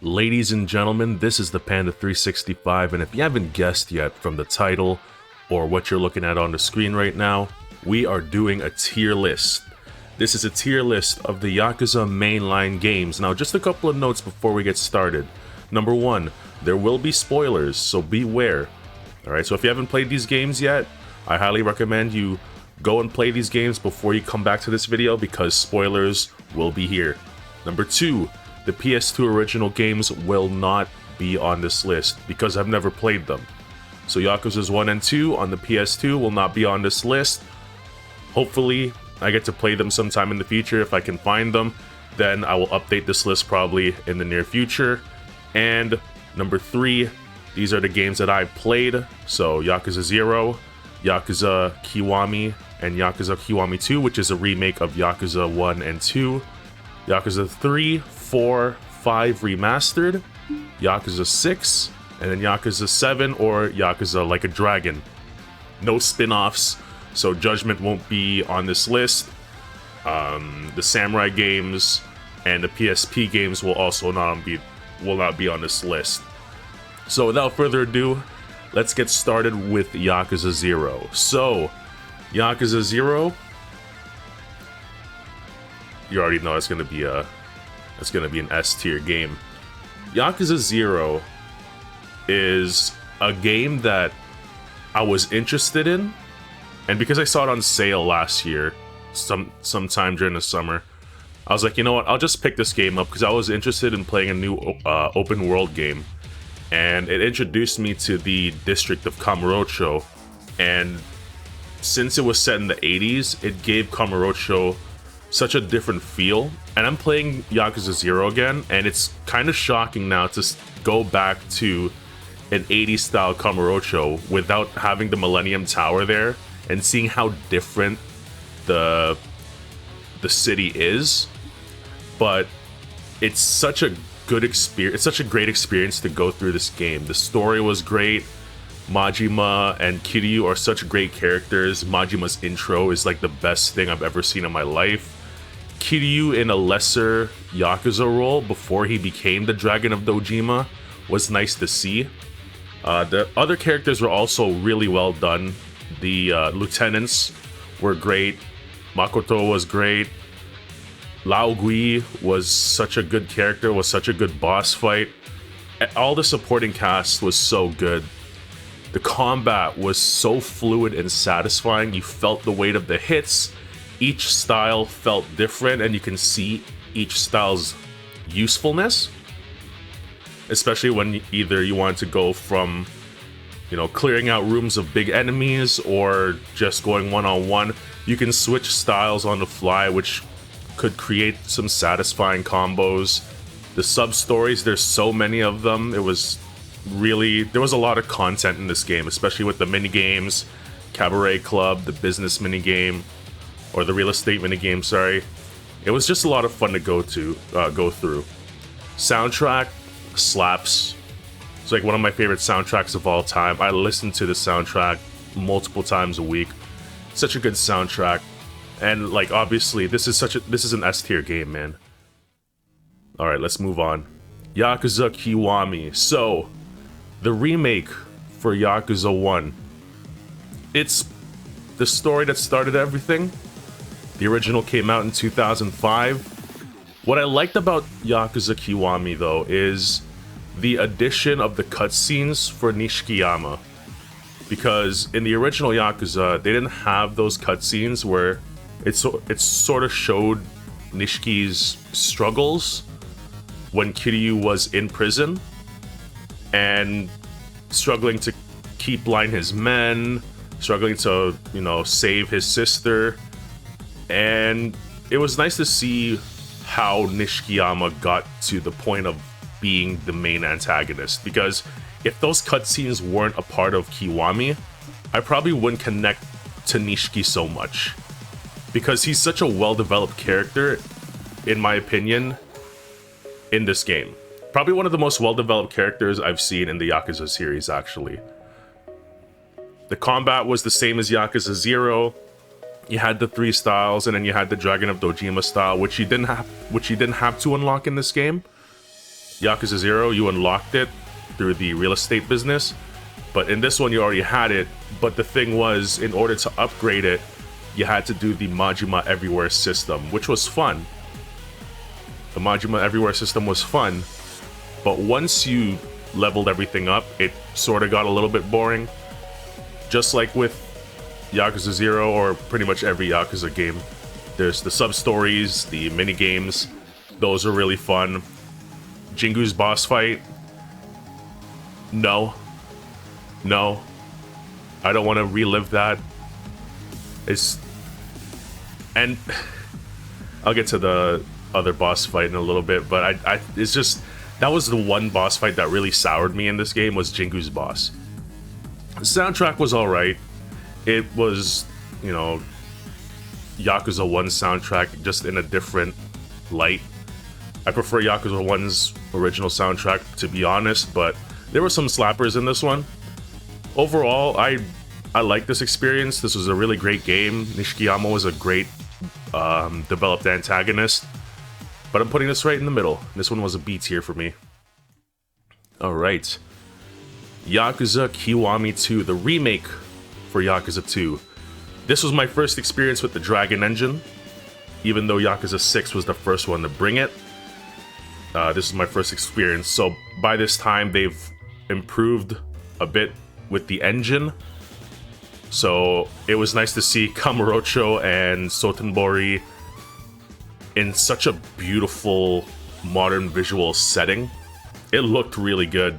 Ladies and gentlemen, this is the Panda 365, and if you haven't guessed yet from the title or what you're looking at on the screen right now, we are doing a tier list. This is a tier list of the Yakuza mainline games. Now, just a couple of notes before we get started. Number one, there will be spoilers, so beware. Alright, so if you haven't played these games yet, I highly recommend you go and play these games before you come back to this video because spoilers will be here. Number two, the PS2 original games will not be on this list because I've never played them. So Yakuza's 1 and 2 on the PS2 will not be on this list. Hopefully, I get to play them sometime in the future. If I can find them, then I will update this list probably in the near future. And number three, these are the games that I've played. So Yakuza 0, Yakuza Kiwami, and Yakuza Kiwami 2, which is a remake of Yakuza 1 and 2. Yakuza 3, 4, 5 Remastered, Yakuza 6, and then Yakuza 7 or Yakuza Like a Dragon. No spin-offs, so Judgment won't be on this list. The Samurai games and the PSP games will also not be on this list. So without further ado, let's get started with Yakuza 0. So, Yakuza 0, you already know it's gonna be an S tier game. Yakuza 0 is a game that I was interested in, and because I saw it on sale last year, sometime during the summer, I was like, you know what, I'll just pick this game up because I was interested in playing a new open world game, and it introduced me to the district of Kamurocho, and since it was set in the 80s, it gave Kamurocho such a different feel. And I'm playing Yakuza 0 again, and it's kind of shocking now to go back to an 80s style Kamurocho without having the Millennium Tower there and seeing how different the city is. But it's such a good experience. It's such a great experience to go through this game. The story was great. Majima and Kiryu are such great characters. Majima's intro is like the best thing I've ever seen in my life. Kiryu in a lesser Yakuza role before he became the Dragon of Dojima was nice to see. The other characters were also really well done. The lieutenants were great. Makoto was great. Lao Gui was such a good character, was such a good boss fight. All the supporting cast was so good. The combat was so fluid and satisfying. You felt the weight of the hits. Each style felt different, and you can see each style's usefulness. Especially when either you want to go from, clearing out rooms of big enemies or just going one-on-one. You can switch styles on the fly, which could create some satisfying combos. The sub-stories, there's so many of them. There was a lot of content in this game, especially with the mini-games, Cabaret Club, the business mini-game, or the real estate minigame, sorry. It was just a lot of fun to go through. Soundtrack slaps. It's like one of my favorite soundtracks of all time. I listen to the soundtrack multiple times a week. Such a good soundtrack. And like obviously this is an S tier game, man. Alright, let's move on. Yakuza Kiwami. So, the remake for Yakuza 1. It's the story that started everything. The original came out in 2005. What I liked about Yakuza Kiwami, though, is the addition of the cutscenes for Nishikiyama. Because in the original Yakuza, they didn't have those cutscenes where it sort of showed Nishiki's struggles when Kiryu was in prison and struggling to keep line his men, struggling to, save his sister. And it was nice to see how Nishikiyama got to the point of being the main antagonist, because if those cutscenes weren't a part of Kiwami, I probably wouldn't connect to Nishiki so much, because he's such a well-developed character, in my opinion, in this game. Probably one of the most well-developed characters I've seen in the Yakuza series, actually. The combat was the same as Yakuza 0. You had the 3 styles, and then you had the Dragon of Dojima style, which you didn't have to unlock in this game. Yakuza 0, you unlocked it through the real estate business. But in this one, you already had it. But the thing was, in order to upgrade it, you had to do the Majima Everywhere system, which was fun. The Majima Everywhere system was fun. But once you leveled everything up, it sort of got a little bit boring. Just like with Yakuza 0 or pretty much every Yakuza game. There's the sub-stories, the mini-games. Those are really fun. Jingu's boss fight. No. I don't want to relive that. And I'll get to the other boss fight in a little bit, but it's just, that was the one boss fight that really soured me in this game, was Jingu's boss. The soundtrack was alright. It was, you know, Yakuza 1 soundtrack, just in a different light. I prefer Yakuza 1's original soundtrack, to be honest, but there were some slappers in this one. Overall, I like this experience. This was a really great game. Nishikiyama was a great developed antagonist. But I'm putting this right in the middle. This one was a B tier for me. Alright. Yakuza Kiwami 2, the remake for Yakuza 2. This was my first experience with the Dragon Engine. Even though Yakuza 6 was the first one to bring it. This is my first experience. So by this time, they've improved a bit with the engine. So it was nice to see Kamurocho and Sotenbori in such a beautiful modern visual setting. It looked really good.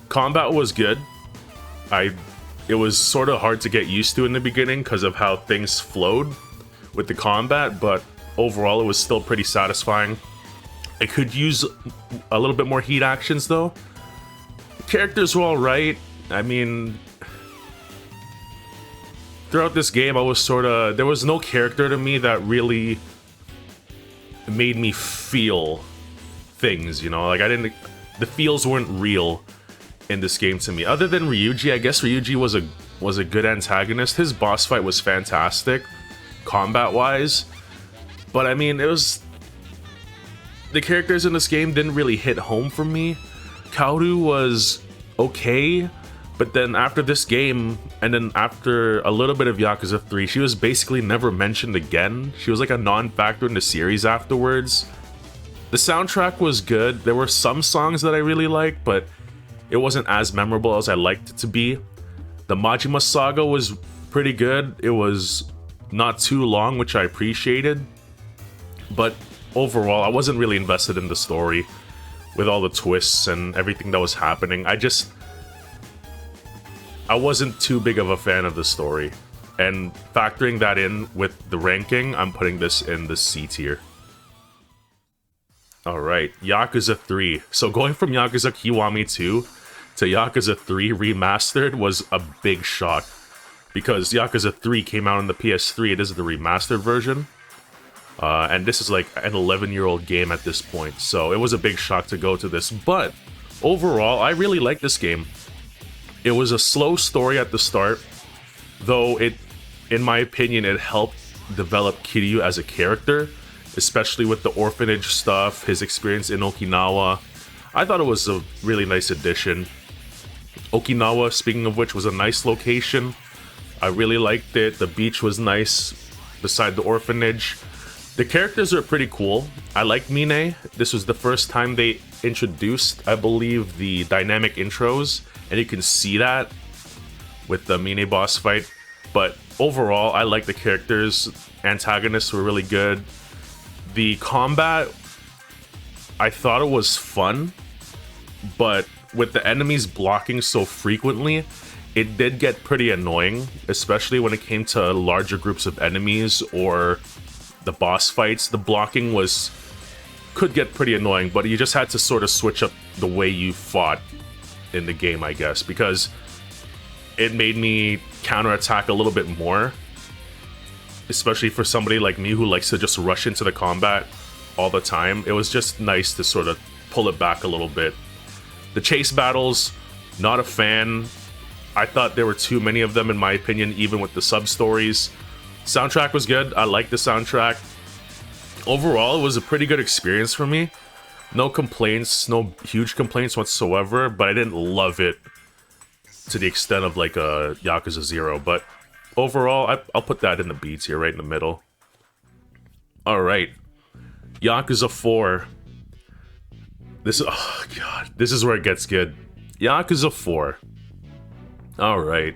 Combat was good. It was sort of hard to get used to in the beginning because of how things flowed with the combat, but overall it was still pretty satisfying. It could use a little bit more heat actions though. The characters were alright. I mean, throughout this game, there was no character to me that really made me feel things, you know? Like, the feels weren't real in this game to me. Other than Ryuji, I guess Ryuji was a good antagonist. His boss fight was fantastic, combat-wise. But, I mean, the characters in this game didn't really hit home for me. Kaoru was okay. But then after this game, and then after a little bit of Yakuza 3, she was basically never mentioned again. She was like a non-factor in the series afterwards. The soundtrack was good. There were some songs that I really liked, but it wasn't as memorable as I liked it to be. The Majima Saga was pretty good. It was not too long, which I appreciated. But overall, I wasn't really invested in the story with all the twists and everything that was happening. I wasn't too big of a fan of the story. And factoring that in with the ranking, I'm putting this in the C tier. Alright, Yakuza 3. So going from Yakuza Kiwami 2 to Yakuza 3 Remastered was a big shock. Because Yakuza 3 came out on the PS3, it is the remastered version. And this is like an 11-year-old game at this point. So it was a big shock to go to this. But overall, I really like this game. It was a slow story at the start, though in my opinion, it helped develop Kiryu as a character, especially with the orphanage stuff, his experience in Okinawa. I thought it was a really nice addition. Okinawa, speaking of which, was a nice location. I really liked it. The beach was nice beside the orphanage. The characters are pretty cool. I like Mine. This was the first time they introduced, I believe, the dynamic intros. And you can see that with the Mine boss fight. But overall, I like the characters. Antagonists were really good. The combat, I thought it was fun. But with the enemies blocking so frequently, it did get pretty annoying. Especially when it came to larger groups of enemies or the boss fights. The blocking could get pretty annoying. But you just had to sort of switch up the way you fought in the game, I guess, because it made me counterattack a little bit more, especially for somebody like me who likes to just rush into the combat all the time. It was just nice to sort of pull it back a little bit. The chase battles, not a fan. I thought there were too many of them in my opinion, even with the sub-stories. Soundtrack was good. I liked the soundtrack. Overall, it was a pretty good experience for me. No complaints, no huge complaints whatsoever, but I didn't love it to the extent of like a Yakuza 0. But overall, I'll put that in the B tier, right in the middle. Alright. Yakuza 4. Oh god, this is where it gets good. Yakuza 4. Alright.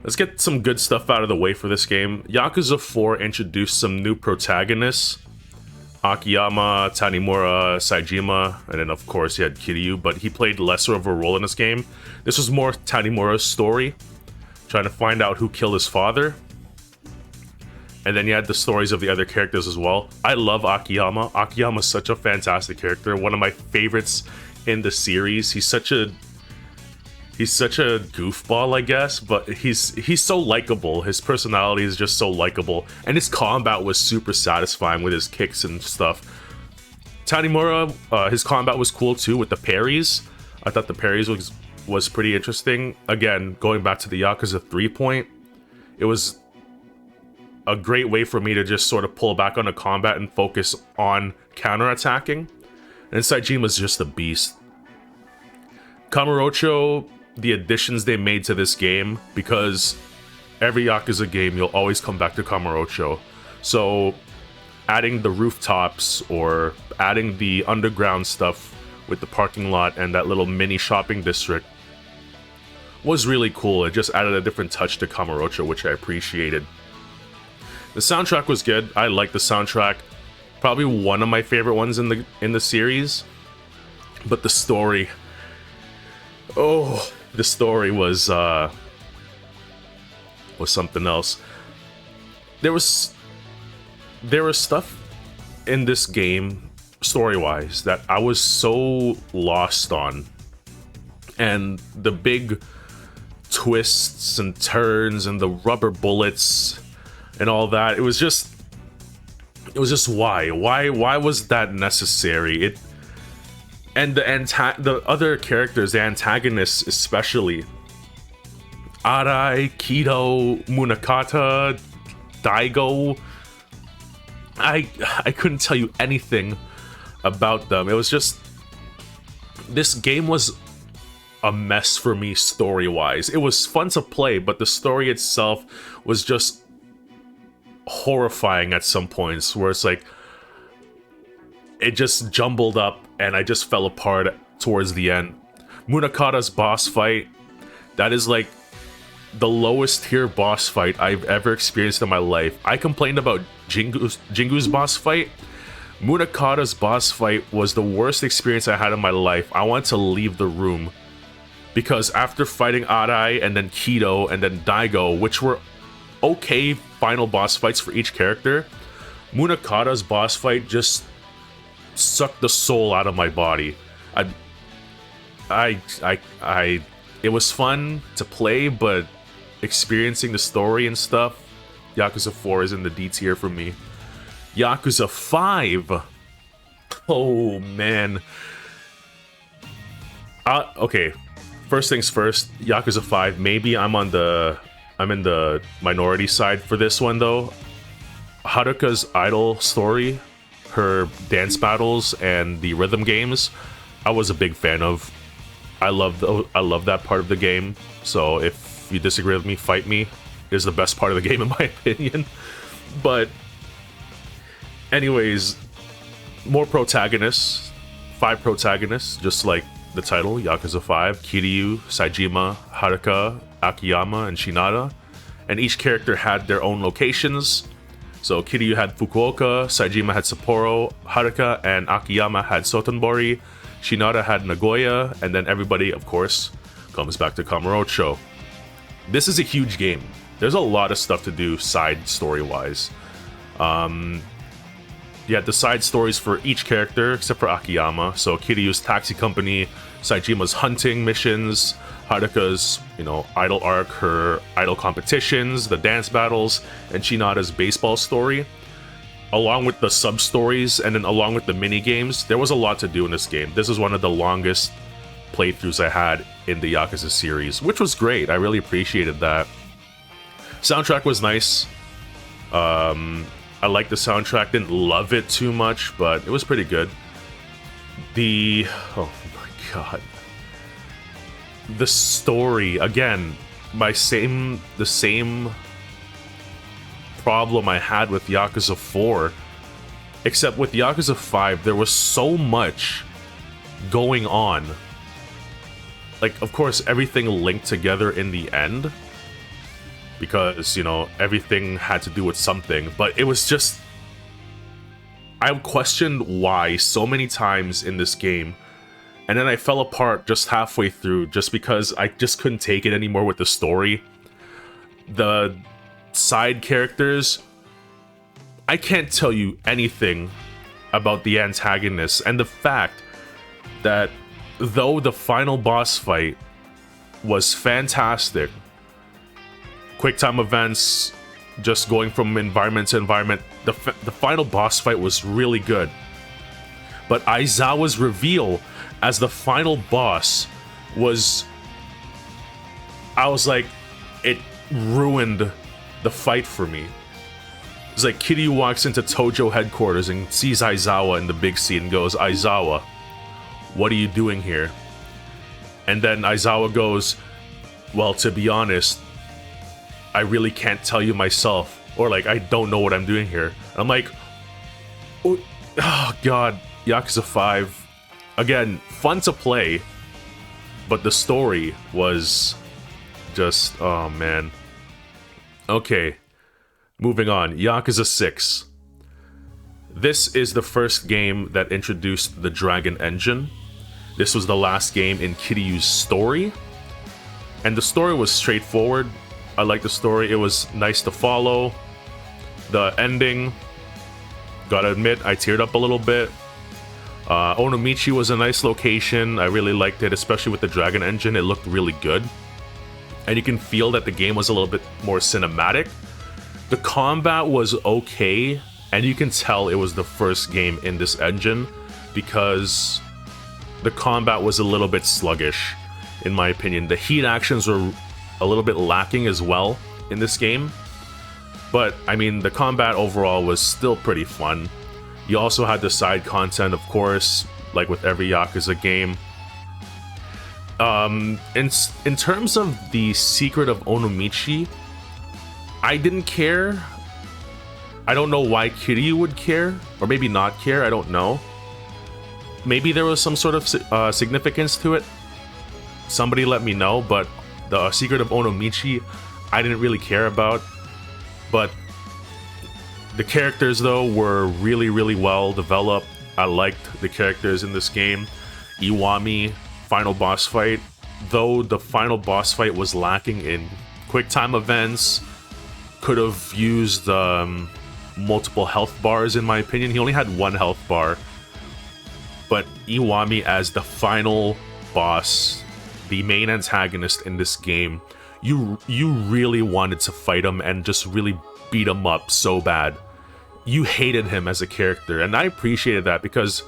Let's get some good stuff out of the way for this game. Yakuza 4 introduced some new protagonists. Akiyama, Tanimura, Saejima, and then of course you had Kiryu, but he played lesser of a role in this game. This was more Tanimura's story, trying to find out who killed his father. And then you had the stories of the other characters as well. I love Akiyama. Akiyama's such a fantastic character, one of my favorites in the series. He's such a goofball, I guess, but he's so likable. His personality is just so likable, and his combat was super satisfying with his kicks and stuff. Tanimura, his combat was cool too with the parries. I thought the parries was pretty interesting. Again, going back to the Yakuza 3 point, it was a great way for me to just sort of pull back on the combat and focus on counterattacking. And Saejima's just a beast. Kamurocho, the additions they made to this game, because every Yakuza game you'll always come back to Kamurocho. So adding the rooftops or adding the underground stuff with the parking lot and that little mini shopping district was really cool. It just added a different touch to Kamurocho, which I appreciated. The soundtrack was good. I like the soundtrack. Probably one of my favorite ones in the series. But the story, the story was something else. There was stuff in this game, story-wise, that I was so lost on. And the big twists and turns and the rubber bullets and all that, it was just why was that necessary? And the other characters, the antagonists especially, Arai, Kido, Munakata, Daigo, I couldn't tell you anything about them. It was just, this game was a mess for me story-wise. It was fun to play, but the story itself was just horrifying at some points, where it's like it just jumbled up and I just fell apart towards the end. Munakata's boss fight, that is like the lowest tier boss fight I've ever experienced in my life. I complained about Jingu's boss fight. Munakata's boss fight was the worst experience I had in my life. I wanted to leave the room, because after fighting Arai and then Kido and then Daigo, which were okay final boss fights for each character, Munakata's boss fight just sucked the soul out of my body. It was fun to play, but experiencing the story and stuff, Yakuza 4 is in the D tier for me. Yakuza 5. Oh man. Okay. First things first, Yakuza 5. Maybe I'm in the minority side for this one though. Haruka's idol story, her dance battles and the rhythm games, I was a big fan of. I love that part of the game. So if you disagree with me, fight me. It is the best part of the game in my opinion. But anyways, more protagonists. 5 protagonists, just like the title, Yakuza 5. Kiryu, Saejima, Haruka, Akiyama, and Shinada. And each character had their own locations. So Kiryu had Fukuoka, Saejima had Sapporo, Haruka and Akiyama had Sotenbori, Shinada had Nagoya, and then everybody, of course, comes back to Kamurocho. This is a huge game. There's a lot of stuff to do side story-wise. You had the side stories for each character, except for Akiyama. So Kiryu's taxi company, Saejima's hunting missions, Haruka's, idol arc, her idol competitions, the dance battles, and Shinada's baseball story. Along with the sub-stories, and then along with the mini-games, there was a lot to do in this game. This is one of the longest playthroughs I had in the Yakuza series, which was great. I really appreciated that. Soundtrack was nice. I liked the soundtrack, didn't love it too much, but it was pretty good. The oh my god, the story again. The same problem I had with Yakuza 4, except with Yakuza 5 there was so much going on. Like, of course, everything linked together in the end because, you know, everything had to do with something, but it was just, I questioned why so many times in this game, and then I fell apart just halfway through just because I just couldn't take it anymore with the story. The side characters, I can't tell you anything about the antagonists, and the fact that though the final boss fight was fantastic, quick time events, just going from environment to environment, the final boss fight was really good. But Aizawa's reveal as the final boss was, I was like, it ruined the fight for me. It's like Kiryu walks into Tojo headquarters and sees Aizawa in the big seat and goes, "Aizawa, what are you doing here?" And then Aizawa goes, "Well, to be honest, I really can't tell you myself," or like, "I don't know what I'm doing here." And I'm like, oh god, Yakuza 5, again, fun to play, but the story was just, oh man. Okay, moving on. Yakuza 6. This is the first game that introduced the Dragon Engine. This was the last game in Kiryu's story, and the story was straightforward. I liked the story. It was nice to follow. The ending, gotta admit, I teared up a little bit. Onomichi was a nice location. I really liked it, especially with the Dragon Engine. It looked really good. And you can feel that the game was a little bit more cinematic. The combat was okay, and you can tell it was the first game in this engine because the combat was a little bit sluggish, in my opinion. The heat actions were a little bit lacking as well in this game. But, I mean, the combat overall was still pretty fun. You also had the side content, of course, like with every Yakuza game. In terms of the Secret of Onomichi, I didn't care. I don't know why Kiryu would care, or maybe not care, I don't know. Maybe there was some sort of significance to it. Somebody let me know, but the Secret of Onomichi, I didn't really care about. But the characters, though, were really, really well developed. I liked the characters in this game. Iwami, final boss fight. Though the final boss fight was lacking in quick time events, could have used multiple health bars, in my opinion. He only had one health bar. But Iwami as the final boss, the main antagonist in this game, you really wanted to fight him and just really beat him up so bad. You hated him as a character, and I appreciated that because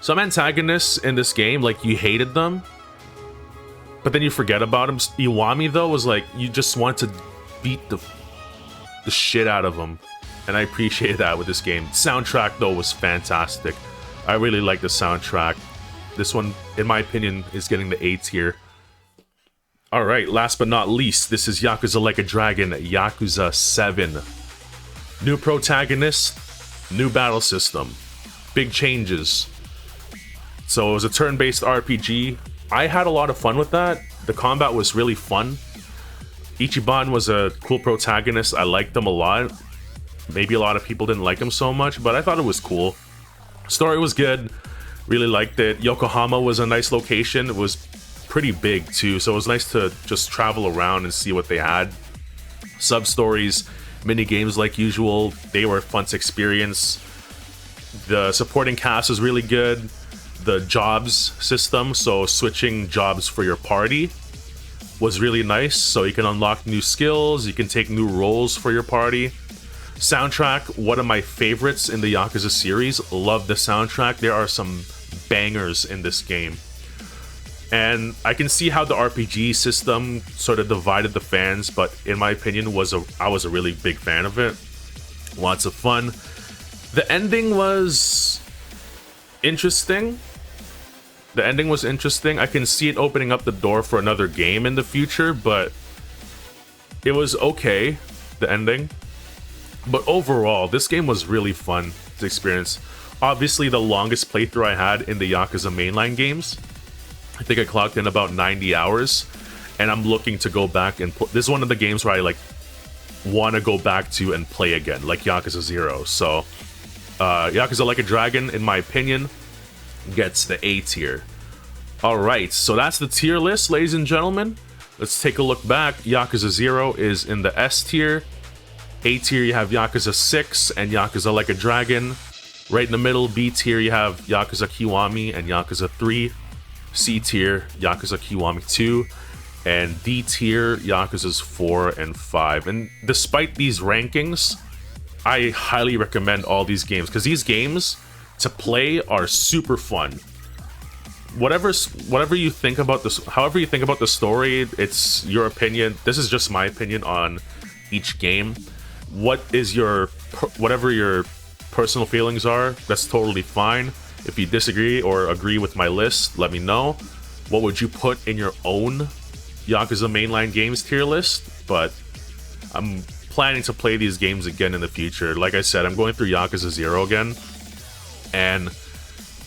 some antagonists in this game, like, you hated them, but then you forget about him. Iwami, though, was like, you just want to beat the shit out of him, and I appreciated that with this game. Soundtrack, though, was fantastic. I really like the soundtrack. This one, in my opinion, is getting the A tier. Alright, last but not least, this is Yakuza Like a Dragon, Yakuza 7. New protagonist, new battle system, big changes. So it was a turn-based RPG. I had a lot of fun with that. The combat was really fun. Ichiban was a cool protagonist. I liked him a lot. Maybe a lot of people didn't like him so much, but I thought it was cool. Story was good. Really liked it. Yokohama was a nice location. It was pretty big too, so it was nice to just travel around and see what they had. Sub-stories, mini-games like usual, they were fun to experience. The supporting cast was really good. The jobs system, so switching jobs for your party, was really nice. So you can unlock new skills, you can take new roles for your party. Soundtrack, one of my favorites in the Yakuza series. Love the soundtrack. There are some bangers in this game. And I can see how the RPG system sort of divided the fans, but in my opinion, I was a really big fan of it. Lots of fun. The ending was interesting. The ending was interesting. I can see it opening up the door for another game in the future, but it was okay, the ending. But overall, this game was really fun to experience. Obviously, the longest playthrough I had in the Yakuza mainline games. I think I clocked in about 90 hours, and I'm looking to go back and this is one of the games where I like want to go back to and play again, like Yakuza 0. So, Yakuza Like a Dragon, in my opinion, gets the A tier. Alright, so that's the tier list, ladies and gentlemen. Let's take a look back. Yakuza 0 is in the S tier. A tier, you have Yakuza 6 and Yakuza Like a Dragon. Right in the middle, B tier, you have Yakuza Kiwami and Yakuza 3. C tier, Yakuza Kiwami 2. And D tier, Yakuza's 4 and 5. And despite these rankings, I highly recommend all these games, because these games to play are super fun. Whatever you think about this, however you think about the story, it's your opinion. This is just my opinion on each game. Whatever your personal feelings are, that's totally fine. If you disagree or agree with my list, let me know. What would you put in your own Yakuza mainline games tier list? But I'm planning to play these games again in the future. Like I said, I'm going through Yakuza 0 again, and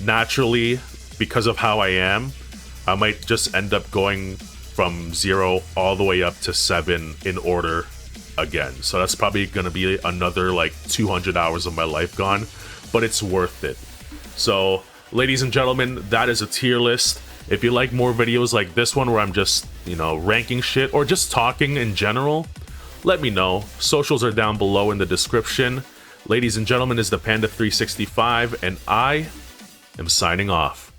naturally, because of how I am, I might just end up going from 0 all the way up to 7 in order again. So that's probably going to be another like 200 hours of my life gone, but it's worth it. So, ladies and gentlemen, that is a tier list. If you like more videos like this one where I'm just, ranking shit or just talking in general, let me know. Socials are down below in the description. Ladies and gentlemen, this is the Panda 365, and I am signing off.